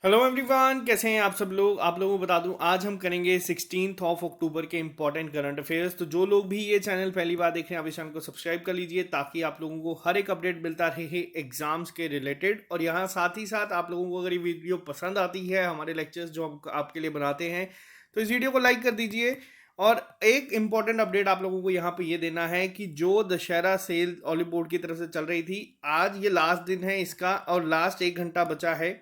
Hello everyone, कैसे हैं आप सब लोग। आप लोगों को बता दूं, आज हम करेंगे 16 अक्टूबर के इंपॉर्टेंट करंट अफेयर्स। तो जो लोग भी ये चैनल पहली बार देख रहे हैं, आप इस चैनल को सब्सक्राइब कर लीजिए ताकि आप लोगों को हर एक अपडेट मिलता रहे एग्जाम्स के रिलेटेड। और यहाँ साथ ही साथ आप लोगों को अगर ये वीडियो पसंद आती है, हमारे लेक्चर्स जो हम आपके लिए बनाते हैं, तो इस वीडियो को लाइक कर दीजिए। और एक इम्पॉर्टेंट अपडेट आप लोगों को यहाँ पे ये देना है कि जो दशहरा सेल ऑलिव बोर्ड की तरफ से चल रही थी, आज ये लास्ट दिन है इसका और लास्ट 1 घंटा बचा है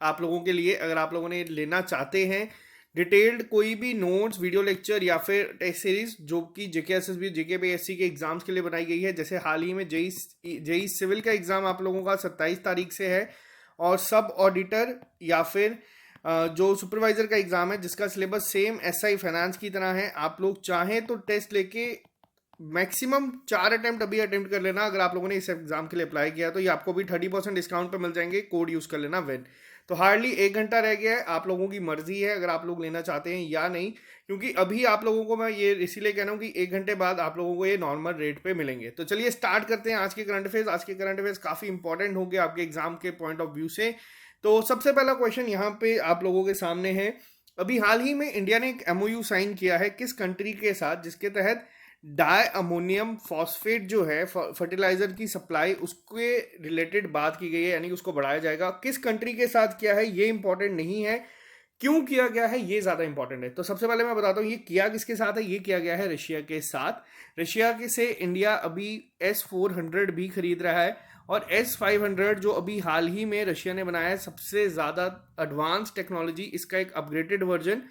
आप लोगों के लिए। अगर आप लोगों ने लेना चाहते हैं डिटेल्ड कोई भी नोट्स, वीडियो लेक्चर या फिर टेस्ट सीरीज जो कि जेके एसएसबी, जेके पीएससी के एग्जाम्स के लिए बनाई गई है, जैसे हाल ही में जेई सिविल का एग्जाम आप लोगों का 27 तारीख से है, और सब ऑडिटर या फिर जो सुपरवाइजर का एग्जाम है जिसका सिलेबस सेम एसआई फाइनेंस की तरह है। आप लोग चाहें तो टेस्ट लेके मैक्सिमम 4 अटेम्प्ट अभी अटेम्प्ट कर लेना। अगर आप लोगों ने इस एग्जाम के लिए अप्लाई किया तो ये आपको भी 30% डिस्काउंट पे मिल जाएंगे, कोड यूज कर लेना वेन। तो हार्डली 1 घंटा रह गया है, आप लोगों की मर्जी है अगर आप लोग लेना चाहते हैं या नहीं, क्योंकि अभी आप लोगों को मैं ये इसीलिए कह रहा हूँ कि 1 घंटे बाद आप लोगों को ये नॉर्मल रेट पे मिलेंगे। तो चलिए स्टार्ट करते हैं आज के करंट अफेयर्स। आज के करंट अफेयर्स काफी इंपॉर्टेंट होंगे आपके एग्जाम के पॉइंट ऑफ व्यू से। तो सबसे पहला क्वेश्चन यहाँ पे आप लोगों के सामने है। अभी हाल ही में इंडिया ने एक एमओयू साइन किया है किस कंट्री के साथ, जिसके तहत डाई अमोनियम फॉस्फेट जो है फर्टिलाइजर की सप्लाई उसके रिलेटेड बात की गई है, यानी कि उसको बढ़ाया जाएगा। किस कंट्री के साथ किया है ये इंपॉर्टेंट नहीं है, क्यों किया गया है ये ज्यादा इंपॉर्टेंट है। तो सबसे पहले मैं बताता हूँ ये किया किसके साथ है। ये किया गया है रशिया के साथ। रशिया के से इंडिया अभी S-400 भी खरीद रहा है, और S-500 जो अभी हाल ही में रशिया ने बनाया है सबसे ज्यादा एडवांस टेक्नोलॉजी, इसका एक अपग्रेडेड वर्जन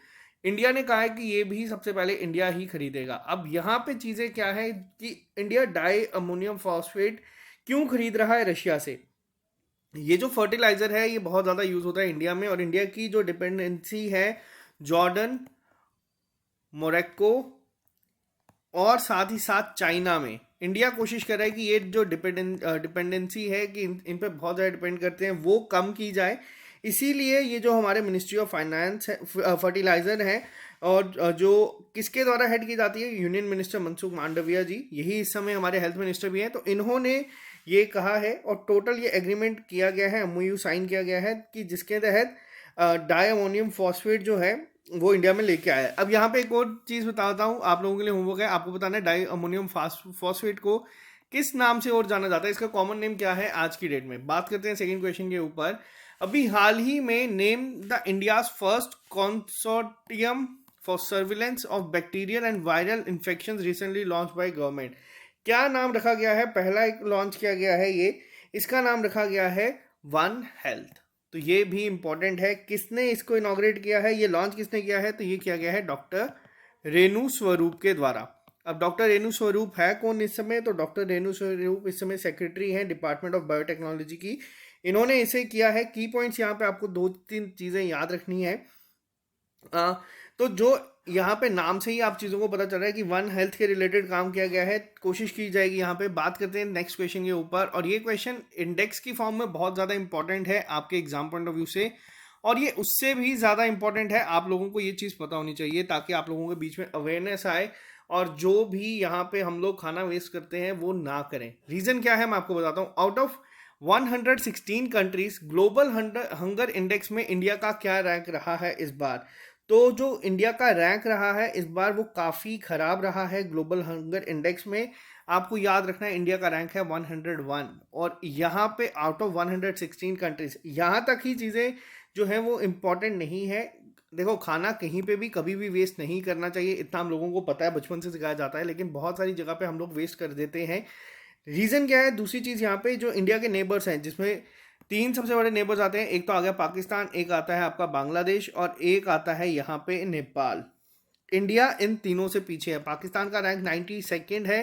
इंडिया ने कहा है कि ये भी सबसे पहले इंडिया ही खरीदेगा। अब यहाँ पे चीजें क्या है कि इंडिया डाई अमोनियम फॉस्फेट क्यों खरीद रहा है रशिया से। ये जो फर्टिलाइजर है ये बहुत ज्यादा यूज होता है इंडिया में, और इंडिया की जो डिपेंडेंसी है जॉर्डन, मोरक्को और साथ ही साथ चाइना में, इंडिया कोशिश कर रहा है कि ये जो डिपेंडेंसी है कि इन पे बहुत ज़्यादा डिपेंड करते हैं वो कम की जाए। इसीलिए ये जो हमारे मिनिस्ट्री ऑफ फाइनेंस है, फर्टिलाइजर है, और जो किसके द्वारा हेड की जाती है, यूनियन मिनिस्टर मनसुख मांडविया जी, यही इस समय हमारे हेल्थ मिनिस्टर भी हैं। तो इन्होंने ये कहा है और टोटल ये एग्रीमेंट किया गया है, एमओयू साइन किया गया है कि जिसके तहत डाई अमोनियम फॉस्फेट जो है वो इंडिया में लेके आया है। अब यहाँ पे एक और चीज़ बताता हूँ आप लोगों के लिए, होमवर्क है, आपको बताना है डाई अमोनियम फॉस्फेट को किस नाम से और जाना जाता है, इसका कॉमन नेम क्या है आज की डेट में। बात करते हैं सेकंड क्वेश्चन के ऊपर। अभी हाल ही में name the India's first consortium for surveillance of bacterial and viral infection recently launch by government. क्या नाम रखा गया है, पहला एक लॉन्च किया गया है ये, इसका नाम रखा गया है वन हेल्थ। तो ये भी इंपॉर्टेंट है, किसने इसको इनॉग्रेट किया है, ये लॉन्च किसने किया है, तो ये किया गया है डॉक्टर रेणु स्वरूप के द्वारा। अब डॉक्टर रेणु स्वरूप है कौन इस समय, तो डॉक्टर रेणु स्वरूप इस समय सेक्रेटरी हैं डिपार्टमेंट ऑफ बायोटेक्नोलॉजी की। इन्होंने इसे किया है। की पॉइंट्स यहाँ पे आपको 2-3 चीजें याद रखनी है। तो जो यहाँ पे नाम से ही आप चीज़ों को पता चल रहा है कि वन हेल्थ के रिलेटेड काम किया गया है, कोशिश की जाएगी यहाँ पे। बात करते हैं नेक्स्ट क्वेश्चन के ऊपर, और ये क्वेश्चन इंडेक्स की फॉर्म में बहुत ज़्यादा इंपॉर्टेंट है आपके एग्जाम पॉइंट ऑफ व्यू से, और ये उससे भी ज़्यादा इंपॉर्टेंट है। आप लोगों को ये चीज़ पता होनी चाहिए ताकि आप लोगों के बीच में अवेयरनेस आए, और जो भी यहाँ पे हम लोग खाना वेस्ट करते हैं वो ना करें। रीज़न क्या है मैं आपको बताता हूँ। Out of 116 countries global hunger index में इंडिया का क्या रैंक रहा है इस बार। तो जो इंडिया का रैंक रहा है इस बार वो काफ़ी ख़राब रहा है ग्लोबल हंगर इंडेक्स में। आपको याद रखना है इंडिया का रैंक है 101, और यहाँ पे आउट ऑफ 116 कंट्रीज, यहाँ तक ही चीज़ें जो हैं वो इम्पॉर्टेंट नहीं है। देखो, खाना कहीं पे भी कभी भी वेस्ट नहीं करना चाहिए, इतना हम लोगों को पता है, बचपन से सिखाया जाता है, लेकिन बहुत सारी जगह पे हम लोग वेस्ट कर देते हैं। रीज़न क्या है, दूसरी चीज़ यहाँ पे जो इंडिया के नेबर्स हैं, जिसमें 3 सबसे बड़े नेबर्स आते हैं, एक तो आ गया पाकिस्तान, एक आता है आपका बांग्लादेश, और एक आता है यहाँ पे नेपाल। इंडिया इन तीनों से पीछे है। पाकिस्तान का रैंक 92 है,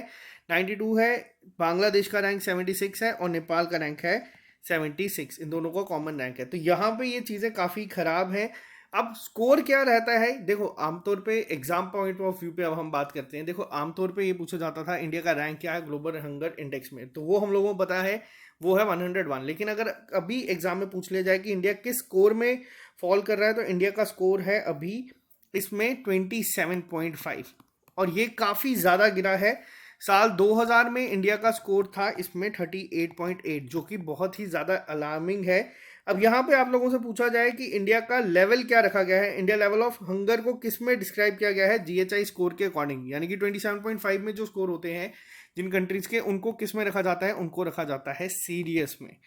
92 है, बांग्लादेश का रैंक 76 है, और नेपाल का रैंक है 76। इन दोनों का कॉमन रैंक है। तो यहाँ पे ये चीज़ें काफ़ी ख़राब हैं। अब स्कोर क्या रहता है, देखो आमतौर पे एग्जाम पॉइंट ऑफ व्यू पे अब हम बात करते हैं। देखो आमतौर पे ये पूछा जाता था इंडिया का रैंक क्या है ग्लोबल हंगर इंडेक्स में, तो वो हम लोगों को पता है वो है 101। लेकिन अगर अभी एग्जाम में पूछ लिया जाए कि इंडिया किस स्कोर में फॉल कर रहा है, तो इंडिया का स्कोर है अभी इसमें 27.5, और ये काफ़ी ज़्यादा गिरा है। साल 2000 में इंडिया का स्कोर था इसमें 38.8, जो कि बहुत ही ज़्यादा अलार्मिंग है। अब यहाँ पे आप लोगों से पूछा जाए कि इंडिया का लेवल क्या रखा गया है, इंडिया लेवल ऑफ हंगर को किस में डिस्क्राइब किया गया है, जीएचआई स्कोर के अकॉर्डिंग, यानी कि 27.5 में जो स्कोर होते हैं जिन कंट्रीज के, उनको किस में रखा जाता है, उनको रखा जाता है सीरियस में।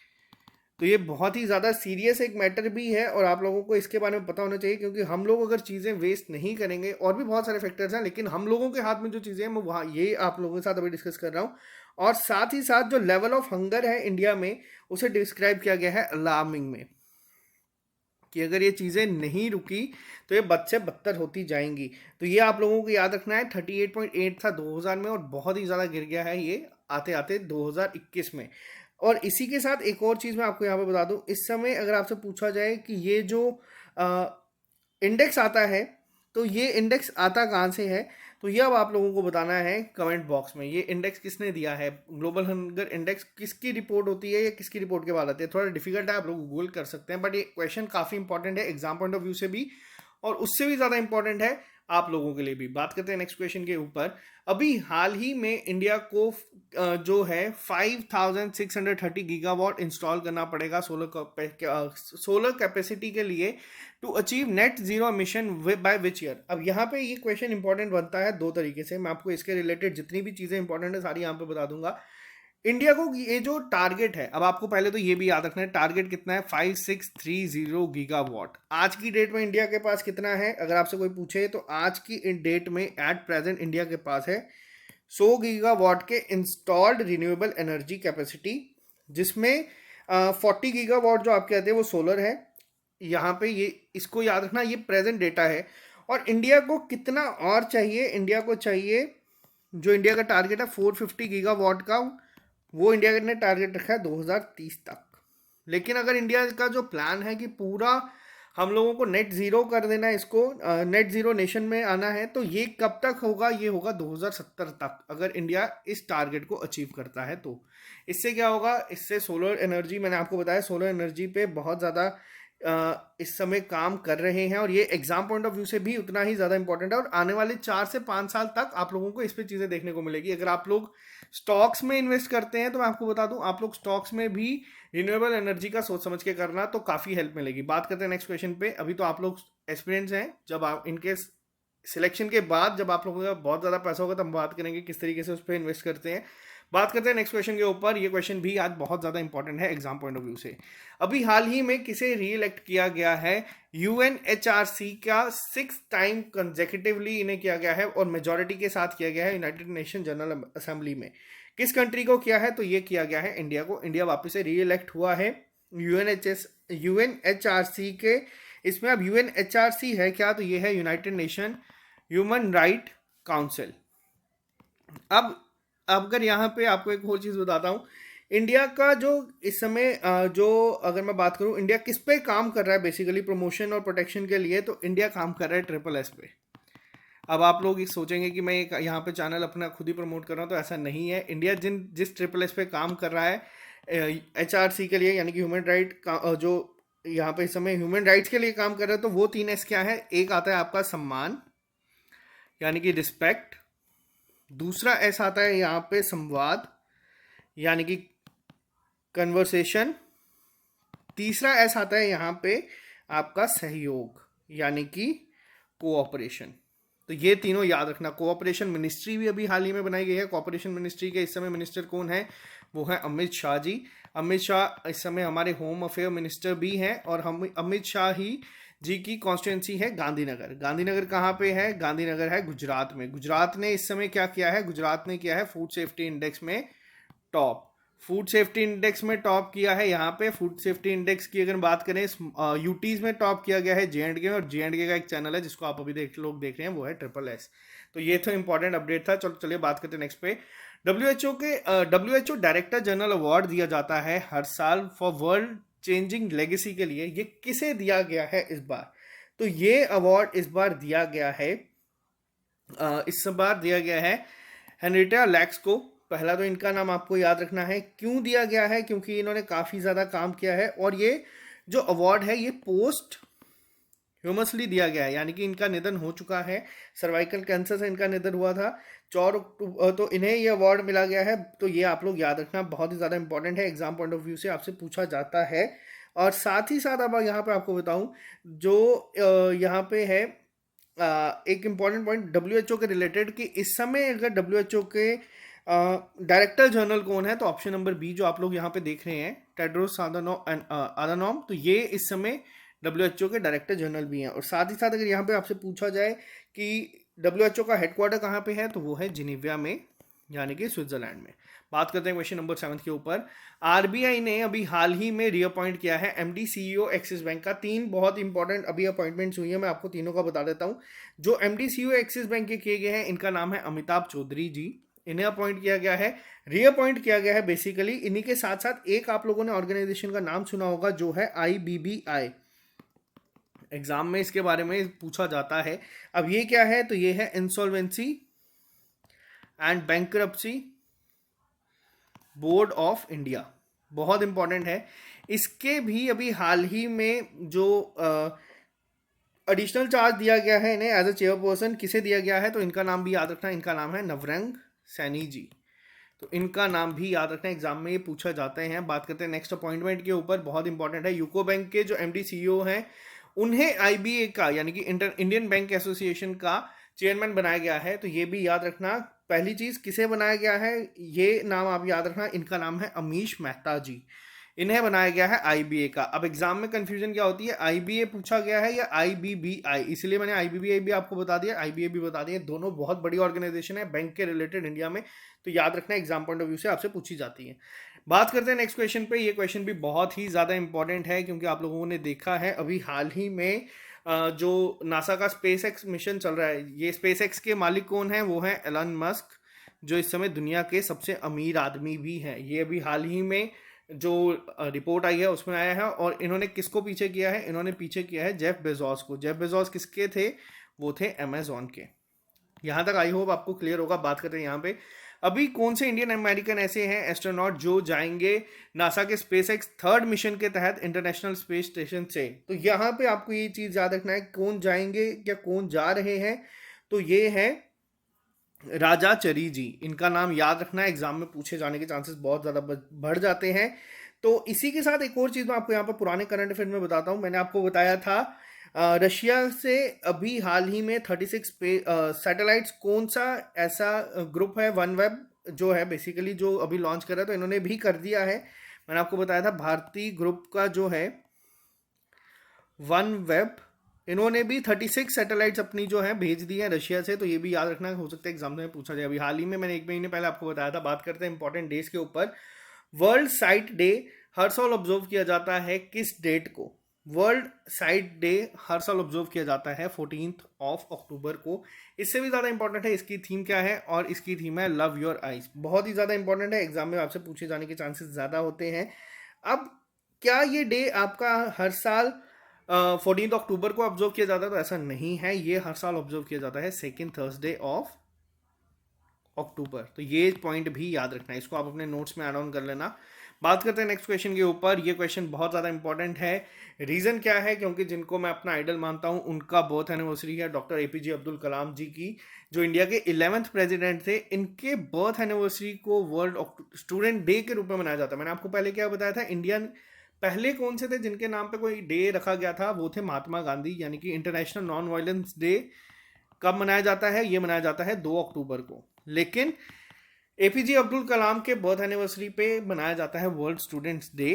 तो ये बहुत ही ज़्यादा सीरियस एक मैटर भी है और आप लोगों को इसके बारे में पता होना चाहिए, क्योंकि हम लोग अगर चीज़ें वेस्ट नहीं करेंगे, और भी बहुत सारे फैक्टर्स हैं, लेकिन हम लोगों के हाथ में जो चीज़ें हैं मैं वहाँ ये आप लोगों के साथ अभी डिस्कस कर रहा हूँ। और साथ ही साथ जो लेवल ऑफ हंगर है इंडिया में, उसे डिस्क्राइब किया गया है अलार्मिंग में, कि अगर ये चीज़ें नहीं रुकी तो ये बद से बदतर होती जाएंगी। तो ये आप लोगों को याद रखना है। 38.8 था 2000 में और बहुत ही ज़्यादा गिर गया है ये आते आते 2021 में। और इसी के साथ एक और चीज़ मैं आपको यहाँ पे बता दूँ, इस समय अगर आपसे पूछा जाए कि ये जो इंडेक्स आता है, तो ये इंडेक्स आता कहाँ से है, तो ये अब आप लोगों को बताना है कमेंट बॉक्स में। ये इंडेक्स किसने दिया है, ग्लोबल हंगर इंडेक्स किसकी रिपोर्ट होती है या किसकी रिपोर्ट के बाद आती है। थोड़ा डिफिकल्ट है, आप लोग गूगल कर सकते हैं, बट ये क्वेश्चन काफ़ी इंपॉर्टेंट है एग्जाम पॉइंट ऑफ व्यू से भी, और उससे भी ज़्यादा इंपॉर्टेंट है आप लोगों के लिए भी। बात करते हैं नेक्स्ट क्वेश्चन के ऊपर। अभी हाल ही में इंडिया को जो है 5630 गीगावाट इंस्टॉल करना पड़ेगा सोलर कैपेसिटी के लिए to achieve net zero emission by which year. अब यहाँ पे ये क्वेश्चन इंपॉर्टेंट बनता है दो तरीके से। मैं आपको इसके रिलेटेड जितनी भी चीज़ें इंपॉर्टेंट है सारी यहाँ पे बता दूंगा। इंडिया को ये जो टारगेट है, अब आपको पहले तो ये भी याद रखना है टारगेट कितना है, 5630 गीगावाट। आज की डेट में इंडिया के पास कितना है, अगर आपसे कोई पूछे तो आज की डेट में एट प्रेजेंट इंडिया के पास है 100 गीगावाट के इंस्टॉल्ड रिन्यूएबल एनर्जी कैपेसिटी, जिसमें 40 गीगावाट जो आप कहते हैं वो सोलर है। यहाँ पे ये इसको याद रखना, ये प्रेजेंट डेटा है। और इंडिया को कितना और चाहिए, इंडिया को चाहिए जो इंडिया का टारगेट है 450 गीगावाट का, वो इंडिया ने टारगेट रखा है 2030 तक। लेकिन अगर इंडिया का जो प्लान है कि पूरा हम लोगों को नेट ज़ीरो कर देना है, इसको नेट ज़ीरो नेशन में आना है, तो ये कब तक होगा, ये होगा 2070 तक, अगर इंडिया इस टारगेट को अचीव करता है। तो इससे क्या होगा, इससे सोलर एनर्जी, मैंने आपको बताया सोलर एनर्जी पे बहुत ज़्यादा इस समय काम कर रहे हैं, और ये एग्जाम पॉइंट ऑफ व्यू से भी उतना ही ज़्यादा इंपॉर्टेंट है। और आने वाले 4 से 5 साल तक आप लोगों को इस पे चीज़ें देखने को मिलेगी। अगर आप लोग स्टॉक्स में इन्वेस्ट करते हैं तो मैं आपको बता दूं, आप लोग स्टॉक्स में भी रिन्यूएबल एनर्जी का सोच समझ के करना, तो काफ़ी हेल्प मिलेगी। बात करते हैं नेक्स्ट क्वेश्चन पे। अभी तो आप लोग एस्पिरेंट्स हैं, जब आप इनके सिलेक्शन के बाद जब आप लोगों का बहुत ज़्यादा पैसा होगा तब हम बात करेंगे किस तरीके से उस पर इन्वेस्ट करते हैं। बात करते हैं नेक्स्ट क्वेश्चन के ऊपर। ये क्वेश्चन भी आज बहुत ज़्यादा इंपॉर्टेंट है एग्जाम पॉइंट ऑफ व्यू से। अभी हाल ही में किसे री इलेक्ट किया गया है, यूएनएचआरसी का 6th टाइम कंसेक्यूटिवली इन्हें किया गया है, और मेजॉरिटी के साथ किया गया है यूनाइटेड नेशन जनरल असेंबली में। किस कंट्री को किया है, तो ये किया गया है इंडिया को। इंडिया वापस से री इलेक्ट हुआ है यूएनएचआरसी के। इसमें अब यूएनएचआरसी है क्या, तो ये है United nation human right council. अब अगर यहाँ पे आपको एक और चीज़ बताता हूँ, इंडिया का जो इस समय जो अगर मैं बात करूँ इंडिया किस पे काम कर रहा है बेसिकली प्रमोशन और प्रोटेक्शन के लिए, तो इंडिया काम कर रहा है SSS पे। अब आप लोग ये सोचेंगे कि मैं यहाँ पे चैनल अपना खुद ही प्रमोट कर रहा हूँ, तो ऐसा नहीं है। इंडिया जिस SSS पे काम कर रहा है HRC के लिए, यानी कि ह्यूमन राइट का जो यहाँ पे इस समय ह्यूमन राइट्स के लिए काम कर रहा है, तो वो 3 S क्या है। एक आता है आपका सम्मान, यानी कि रिस्पेक्ट। दूसरा S आता है यहाँ पे संवाद, यानी कि कन्वर्सेशन। तीसरा S आता है यहाँ पे आपका सहयोग, यानी कि कोऑपरेशन। तो ये तीनों याद रखना। कोऑपरेशन मिनिस्ट्री भी अभी हाल ही में बनाई गई है। कोऑपरेशन मिनिस्ट्री के इस समय मिनिस्टर कौन है, वो है अमित शाह जी। अमित शाह इस समय हमारे होम अफेयर मिनिस्टर भी हैं, और हम अमित शाह ही जी की कॉन्स्टिट्यूंसी है गांधीनगर। गांधीनगर कहाँ पे है, गांधीनगर है गुजरात में। गुजरात ने इस समय क्या किया है, गुजरात ने किया है फूड सेफ्टी इंडेक्स में टॉप। फूड सेफ्टी इंडेक्स में टॉप किया है। यहाँ पे फूड सेफ्टी इंडेक्स की अगर बात करें यूटीज में टॉप किया गया है JNK में, और JNK का एक चैनल है जिसको आप अभी लोग देख रहे हैं, वो है SSS। तो ये तो इंपॉर्टेंट अपडेट था। चलो चलिए बात करते हैं नेक्स्ट पे। WHO डायरेक्टर जनरल अवार्ड दिया जाता है हर साल फॉर वर्ल्ड चेंजिंग लेगेसी के लिए। ये किसे दिया गया है इस बार, तो ये अवार्ड इस बार दिया गया है हेनरिटा लैक्स को। पहला तो इनका नाम आपको याद रखना है। क्यों दिया गया है, क्योंकि इन्होंने काफ़ी ज़्यादा काम किया है, और ये जो अवार्ड है ये पोस्ट ह्यूमसली दिया गया है, यानी कि इनका निधन हो चुका है। सर्वाइकल कैंसर से इनका निधन हुआ था 4 अक्टूबर, तो इन्हें ये अवार्ड मिला गया है। तो ये आप लोग याद रखना, बहुत ही ज़्यादा इंपॉर्टेंट है, एग्जाम पॉइंट ऑफ व्यू से आपसे पूछा जाता है। और साथ ही साथ अब यहाँ पे आपको बताऊं, जो यहाँ पे है एक इम्पॉर्टेंट पॉइंट डब्ल्यू के रिलेटेड, कि इस समय अगर डब्ल्यू के डायरेक्टर जनरल कौन है, तो ऑप्शन नंबर बी जो आप लोग यहाँ पे देख रहे हैं, टेड्रोस अधानोम, तो ये इस समय डब्ल्यू के डायरेक्टर जनरल भी हैं। और साथ ही साथ अगर यहाँ पे आपसे पूछा जाए कि डब्ल्यू का हेडक्वार्टर कहाँ पे है, तो वो है जिनेवा में, यानी कि स्विट्जरलैंड में। बात करते हैं क्वेश्चन नंबर 7 के ऊपर। आरबीआई ने अभी हाल ही में रीअपॉइंट किया है एमडी सीईओ एक्सिस बैंक का। 3 बहुत इंपॉर्टेंट अभी अपॉइंटमेंट्स हुई है, मैं आपको तीनों का बता देता हूं। जो एमडी सीईओ एक्सिस बैंक के किए गए हैं, इनका नाम है अमिताभ चौधरी जी। इन्हें अपॉइंट किया गया है, रीअपॉइंट किया गया है बेसिकली। इन्हीं के साथ साथ एक आप लोगों ने ऑर्गेनाइजेशन का नाम सुना होगा, जो है IBBI। एग्जाम में इसके बारे में पूछा जाता है। अब ये क्या है, तो ये है insolvency and bankruptcy board of India. बहुत इंपॉर्टेंट है। इसके भी अभी हाल ही में जो एडिशनल चार्ज दिया गया है इन्हें एज अ चेयरपर्सन, किसे दिया गया है, तो इनका नाम भी याद रखना। इनका नाम है नवरंग सैनी जी। तो इनका नाम भी याद रखना, एग्जाम में ये पूछा जाते हैं। बात करते हैं नेक्स्ट अपॉइंटमेंट के ऊपर, बहुत इंपॉर्टेंट है। यूको बैंक के जो एमडी सीईओ हैं, उन्हें IBA का यानी कि इंडियन बैंक एसोसिएशन का चेयरमैन बनाया गया है। तो ये भी याद रखना। पहली चीज, किसे बनाया गया है, ये नाम आप याद रखना। इनका नाम है अमीश मेहता जी। इन्हें बनाया गया है IBA का। अब एग्जाम में कंफ्यूजन क्या होती है, IBA पूछा गया है या IBBI, इसलिए मैंने IBBI भी आपको बता दिया, IBA भी बता दिया। दोनों बहुत बड़ी ऑर्गेनाइजेशन है बैंक के रिलेटेड इंडिया में, तो याद रखना, एग्जाम पॉइंट ऑफ व्यू से आपसे पूछी जाती है। बात करते हैं नेक्स्ट क्वेश्चन पे। ये क्वेश्चन भी बहुत ही ज़्यादा इंपॉर्टेंट है, क्योंकि आप लोगों ने देखा है अभी हाल ही में जो नासा का स्पेस एक्स मिशन चल रहा है, ये स्पेस एक्स के मालिक कौन है, वो है एलन मस्क, जो इस समय दुनिया के सबसे अमीर आदमी भी हैं। ये अभी हाल ही में जो रिपोर्ट आई है उसमें आया है। और इन्होंने किसको पीछे किया है, इन्होंने पीछे किया है जेफ बेजोस को। जेफ बेजोस किसके थे, वो थे अमेजॉन के। यहाँ तक आई होप आपको क्लियर होगा। बात करते हैं यहाँ पे, अभी कौन से इंडियन अमेरिकन ऐसे हैं एस्ट्रोनॉट जो जाएंगे नासा के स्पेस एक्स 3rd मिशन के तहत इंटरनेशनल स्पेस स्टेशन से। तो यहाँ पे आपको ये चीज याद रखना है, कौन जाएंगे या कौन जा रहे हैं, तो ये है राजा चरी जी। इनका नाम याद रखना, एग्जाम में पूछे जाने के चांसेस बहुत ज़्यादा बढ़ जाते हैं। तो इसी के साथ एक और चीज़ मैं आपको यहाँ पर पुराने करंट अफेयर में बताता हूँ। मैंने आपको बताया था रशिया से अभी हाल ही में 36 सैटेलाइट्स, कौन सा ऐसा ग्रुप है, वन वेब जो है बेसिकली, जो अभी लॉन्च कर रहा है, तो इन्होंने भी कर दिया है। मैंने आपको बताया था भारतीय ग्रुप का जो है वन वेब, इन्होंने भी 36 सैटेलाइट्स अपनी जो है भेज दी है रशिया से। तो ये भी याद रखना, हो सकता है एग्जाम में पूछा जाए। अभी हाल ही में मैंने 1 महीने पहले आपको बताया था। बात करते हैं इंपॉर्टेंट डेज के ऊपर। वर्ल्ड साइट डे हर साल ऑब्जर्व किया जाता है किस डेट को, वर्ल्ड साइट डे हर साल ऑब्जर्व किया जाता है 14 अक्टूबर को। इससे भी ज़्यादा इंपॉर्टेंट है इसकी थीम क्या है, और इसकी थीम है लव योर आइज। बहुत ही ज़्यादा इंपॉर्टेंट है, एग्जाम में आपसे पूछे जाने के चांसेस ज़्यादा होते हैं। अब क्या ये डे आपका हर साल 14 अक्टूबर को ऑब्जर्व किया जाता है, तो ऐसा नहीं है। ये हर साल ऑब्जर्व किया जाता है सेकेंड थर्सडे ऑफ अक्टूबर। तो ये पॉइंट भी याद रखना है, इसको आप अपने नोट्स में ऐड ऑन कर लेना। बात करते हैं नेक्स्ट क्वेश्चन के ऊपर। ये क्वेश्चन बहुत ज़्यादा इंपॉर्टेंट है। रीज़न क्या है, क्योंकि जिनको मैं अपना आइडल मानता हूँ, उनका बर्थ एनिवर्सरी है, डॉक्टर APJ अब्दुल कलाम जी की, जो इंडिया के 11th प्रेसिडेंट थे। इनके बर्थ एनिवर्सरी को वर्ल्ड स्टूडेंट डे के रूप में मनाया जाता है। मैंने आपको पहले क्या बताया था, इंडियन पहले कौन से थे जिनके नाम पे कोई डे रखा गया था, वो थे महात्मा गांधी। यानी कि इंटरनेशनल नॉन वायलेंस डे कब मनाया जाता है, ये मनाया जाता है 2 अक्टूबर को। लेकिन APJ अब्दुल कलाम के बर्थ एनिवर्सरी पे मनाया जाता है वर्ल्ड स्टूडेंट्स डे।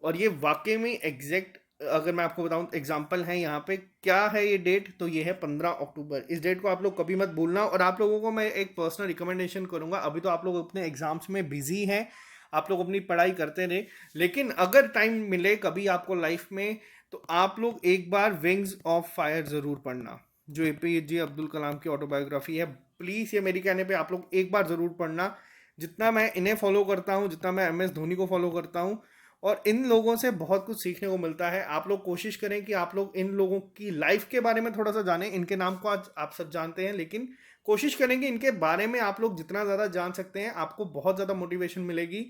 और ये वाकई में एग्जैक्ट, अगर मैं आपको बताऊं, एग्जांपल है यहाँ पे, क्या है ये डेट, तो ये है 15 अक्टूबर। इस डेट को आप लोग कभी मत भूलना। और आप लोगों को मैं एक पर्सनल रिकमेंडेशन करूंगा, अभी तो आप लोग अपने एग्जाम्स में बिजी हैं, आप लोग अपनी पढ़ाई करते रहे, लेकिन अगर टाइम मिले कभी आपको लाइफ में, तो आप लोग एक बार विंग्स ऑफ फायर ज़रूर पढ़ना, जो APJ अब्दुल कलाम की ऑटोबायोग्राफी है। प्लीज़ ये मेरी कहने पे आप लोग एक बार ज़रूर पढ़ना। जितना मैं इन्हें फॉलो करता हूँ, जितना मैं MS धोनी को फॉलो करता हूँ, और इन लोगों से बहुत कुछ सीखने को मिलता है। आप लोग कोशिश करें कि आप लोग इन लोगों की लाइफ के बारे में थोड़ा सा जानें। इनके नाम को आज आप सब जानते हैं, लेकिन कोशिश करेंगे इनके बारे में आप लोग जितना ज़्यादा जान सकते हैं, आपको बहुत ज़्यादा मोटिवेशन मिलेगी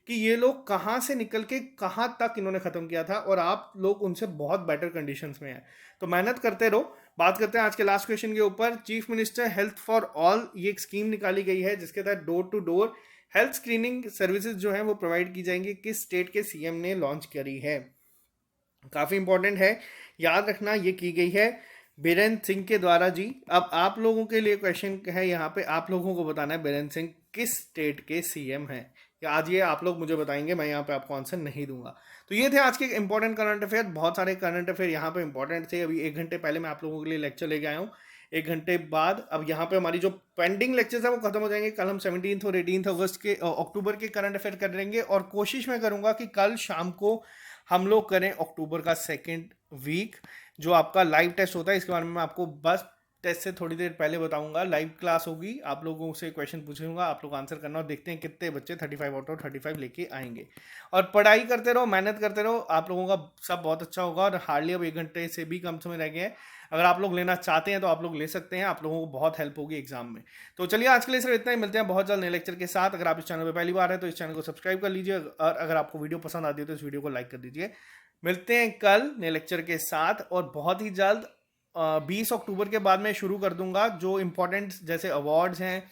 कि ये लोग कहाँ से निकल के कहाँ तक इन्होंने ख़त्म किया था, और आप लोग उनसे बहुत बेटर कंडीशंस में हैं। तो मेहनत करते रहो। बात करते हैं आज के लास्ट क्वेश्चन के ऊपर। Chief minister health for all, ये एक स्कीम निकाली गई है जिसके तहत door to door health screening services जो है वो प्रोवाइड की जाएंगी। किस स्टेट के CM ने लॉन्च करी है? काफ़ी इंपॉर्टेंट है, याद रखना ये की गई है बीरेंद्र सिंह के द्वारा जी। अब आप लोगों के लिए क्वेश्चन है यहाँ पे, आप लोगों को बताना है बीरेंद्र सिंह किस स्टेट के सीएम हैं। या आज ये आप लोग मुझे बताएंगे, मैं यहाँ पे आपको आंसर नहीं दूंगा। तो ये थे आज के इंपॉर्टेंट करंट अफेयर। बहुत सारे करंट अफेयर यहाँ पे इंपॉर्टेंट थे। अभी 1 घंटे पहले मैं आप लोगों के लिए लेक्चर लेके आया हूँ। 1 घंटे बाद अब यहाँ पे हमारी जो पेंडिंग लेक्चर्स है वो खत्म हो जाएंगे। कल हम 17 और 18 अगस्त के अक्टूबर के करंट अफेयर कर लेंगे, और कोशिश मैं करूंगा कि कल शाम को हम लोग करें अक्टूबर का सेकेंड वीक, जो आपका लाइव टेस्ट होता है। इसके बारे में मैं आपको बस टेस्ट से थोड़ी देर पहले बताऊंगा। लाइव क्लास होगी, आप लोगों से क्वेश्चन पूछूंगा, आप लोग आंसर करना, और देखते हैं कितने बच्चे 35 आउट ऑफ 35 लेके आएंगे। और पढ़ाई करते रहो, मेहनत करते रहो, आप लोगों का सब बहुत अच्छा होगा। और हार्डली अब 1 घंटे से भी कम समय रह गए हैं। अगर आप लोग लेना चाहते हैं तो आप लोग ले सकते हैं, आप लोगों को बहुत हेल्प होगी एग्जाम में। तो चलिए आज के लिए सिर्फ इतना ही, मिलते हैं बहुत जल्द नए लेक्चर के साथ। अगर आप इस चैनल पर पहली बार है तो इस चैनल को सब्सक्राइब कर लीजिए, और अगर आपको वीडियो पसंद आती है तो इस वीडियो को लाइक कर दीजिए। मिलते हैं कल नए लेक्चर के साथ, और बहुत ही जल्द 20 अक्टूबर के बाद मैं शुरू कर दूंगा जो इंपॉर्टेंट जैसे अवार्ड्स हैं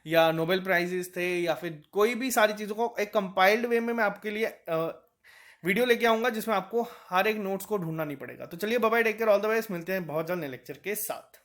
या नोबेल प्राइजेस थे या फिर कोई भी सारी चीज़ों को एक कंपाइल्ड वे में मैं आपके लिए वीडियो लेके आऊंगा, जिसमें आपको हर एक नोट्स को ढूंढना नहीं पड़ेगा। तो चलिए bye bye, take care, all the best. मिलते हैं बहुत जल्द नए लेक्चर के साथ।